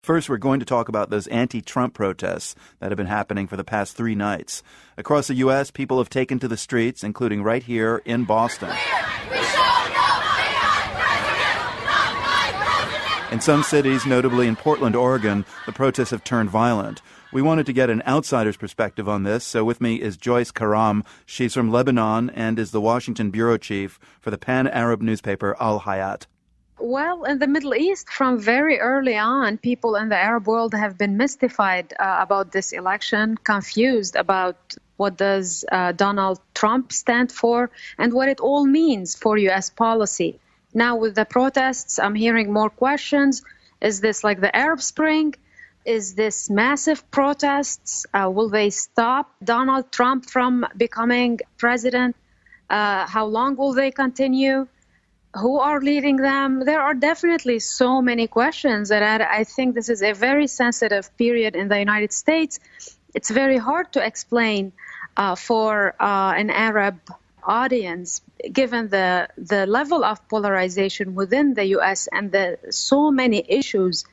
First, we're going to talk about those anti-Trump protests that have been happening for the past 3 nights. Across the U.S., people have taken to the streets, including right here in Boston. In some cities, notably in Portland, Oregon, the protests have turned violent. We wanted to get an outsider's perspective on this, so with me is Joyce Karam. She's from Lebanon and is the Washington bureau chief for the pan-Arab newspaper Al-Hayat. Well, in the Middle East, from very early on, people in the Arab world have been mystified about this election, confused about what does Donald Trump stand for and what it all means for U.S. policy. Now, with the protests, I'm hearing more questions. Is this like the Arab Spring? Is this massive protests? Will they stop Donald Trump from becoming president? How long will they continue? Who are leading them? There are definitely so many questions, and I think this is a very sensitive period in the United States. It's very hard to explain for an Arab audience, given the level of polarization within the U.S. and the so many issues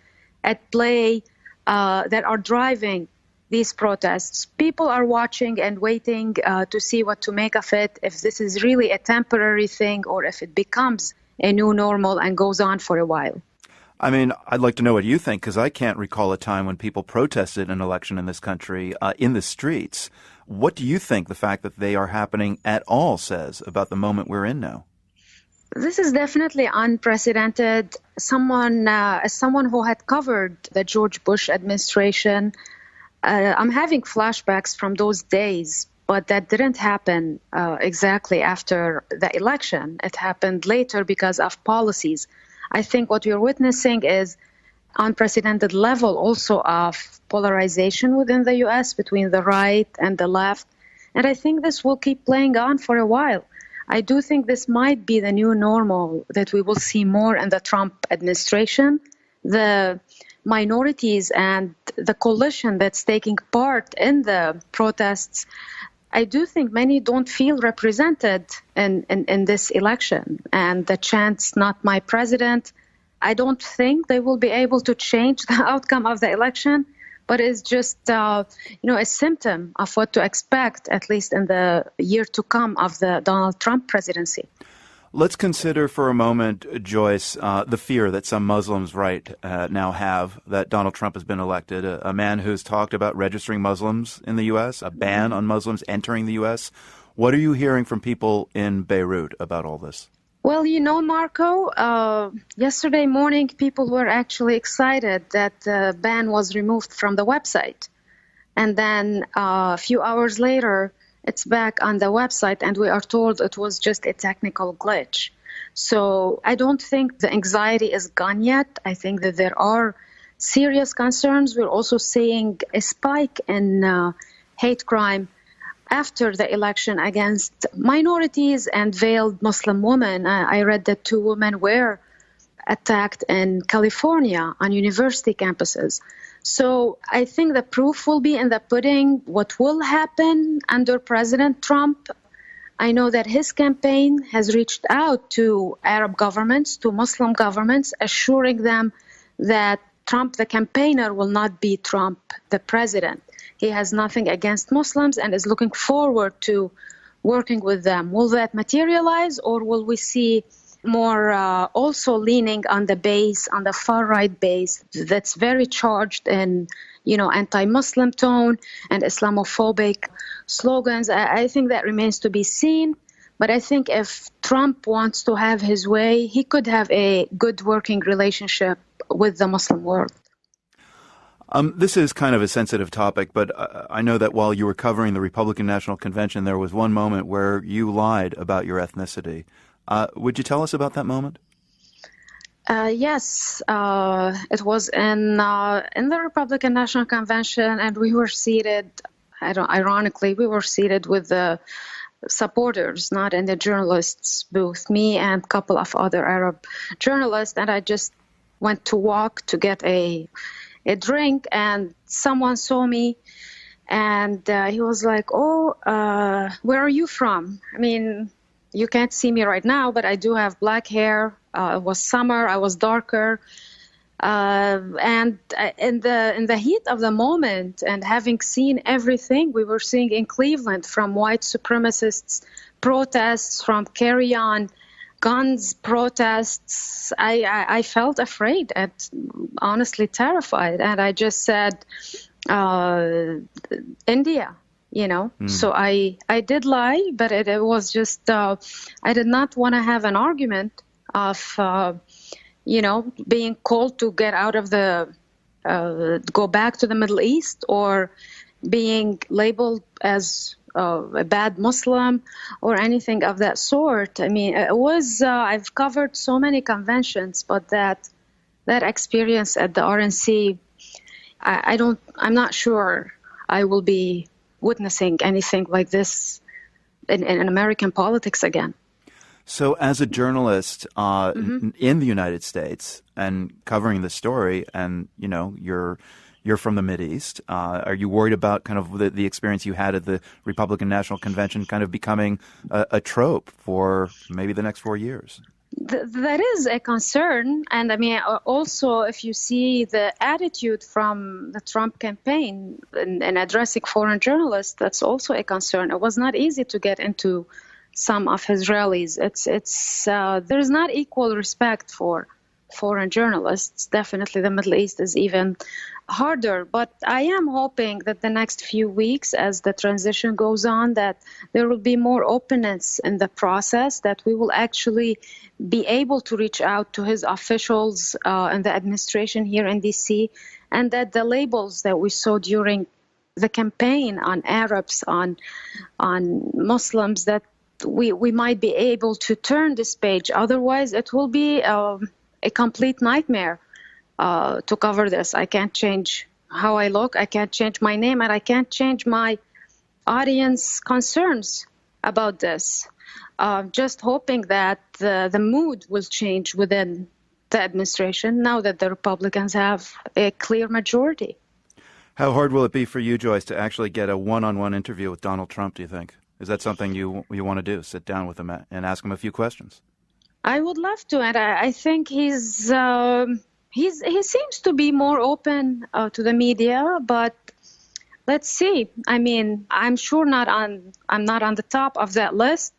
at play that are driving these protests. People are watching and waiting to see what to make of it, if this is really a temporary thing or if it becomes a new normal and goes on for a while. I mean, I'd like to know what you think, because I can't recall a time when people protested an election in this country in the streets. What do you think the fact that they are happening at all says about the moment we're in now? This is definitely unprecedented. As someone who had covered the George Bush administration, I'm having flashbacks from those days, but that didn't happen exactly after the election. It happened later because of policies. I think what we're witnessing is unprecedented level also of polarization within the U.S. between the right and the left. And I think this will keep playing on for a while. I do think this might be the new normal that we will see more in the Trump administration. The minorities and the coalition that's taking part in the protests, I do think many don't feel represented in this election. And the chants, "Not my president," I don't think they will be able to change the outcome of the election, but it's just a symptom of what to expect, at least in the year to come of the Donald Trump presidency. Let's consider for a moment, Joyce, the fear that some Muslims now have that Donald Trump has been elected, a man who's talked about registering Muslims in the U.S., a ban on Muslims entering the U.S. What are you hearing from people in Beirut about all this? Well, Marco, yesterday morning people were actually excited that the ban was removed from the website. And then a few hours later, it's back on the website, and we are told it was just a technical glitch. So I don't think the anxiety is gone yet. I think that there are serious concerns. We're also seeing a spike in hate crime after the election against minorities and veiled Muslim women. I read that 2 women were attacked in California on university campuses. So I think the proof will be in the pudding. What will happen under President Trump? I know that his campaign has reached out to Arab governments, to Muslim governments, assuring them that Trump, the campaigner, will not be Trump, the president. He has nothing against Muslims and is looking forward to working with them. Will that materialize, or will we see more also leaning on the base, on the far-right base that's very charged in, anti-Muslim tone and Islamophobic slogans? I think that remains to be seen. But I think if Trump wants to have his way, he could have a good working relationship with the Muslim world. This is kind of a sensitive topic, but I know that while you were covering the Republican National Convention, there was one moment where you lied about your ethnicity. Would you tell us about that moment? Yes, it was in the Republican National Convention, and we were seated. Ironically, we were seated with the supporters, not in the journalists' booth. Me and a couple of other Arab journalists, and I just went to walk to get a drink, and someone saw me, and he was like, "Oh, where are you from?" I mean, you can't see me right now, but I do have black hair. It was summer. I was darker. And in the heat of the moment, and having seen everything we were seeing in Cleveland, from white supremacists protests, from carry on guns protests, I felt afraid and honestly terrified. And I just said, India, So I did lie, but it was just, I did not want to have an argument of, being called to get out of go back to the Middle East, or being labeled as a bad Muslim or anything of that sort. I mean, it was, I've covered so many conventions, but that experience at the RNC, I'm not sure I will be witnessing anything like this in American politics again. So as a journalist in the United States and covering the story, and, you're from the Mideast, are you worried about kind of the experience you had at the Republican National Convention kind of becoming a trope for maybe the next 4 years? That is a concern. And I mean, also, if you see the attitude from the Trump campaign in addressing foreign journalists, that's also a concern. It was not easy to get into some of his rallies. There's not equal respect for foreign journalists. Definitely the Middle East is even harder. But I am hoping that the next few weeks, as the transition goes on, that there will be more openness in the process, that we will actually be able to reach out to his officials and the administration here in D.C., and that the labels that we saw during the campaign on Arabs, on Muslims, that we might be able to turn this page. Otherwise, it will be a complete nightmare to cover this. I can't change how I look, I can't change my name, and I can't change my audience concerns about this. Just hoping that the mood will change within the administration now that the Republicans have a clear majority. How hard will it be for you, Joyce, to actually get a one-on-one interview with Donald Trump, do you think? Is that something you want to do, sit down with him and ask him a few questions? I would love to, and I think he seems to be more open to the media, but let's see. I mean, I'm sure I'm not on the top of that list.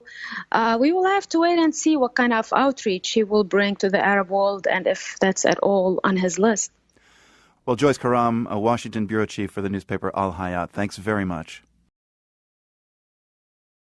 We will have to wait and see what kind of outreach he will bring to the Arab world, and if that's at all on his list. Well, Joyce Karam, a Washington bureau chief for the newspaper Al-Hayat, thanks very much.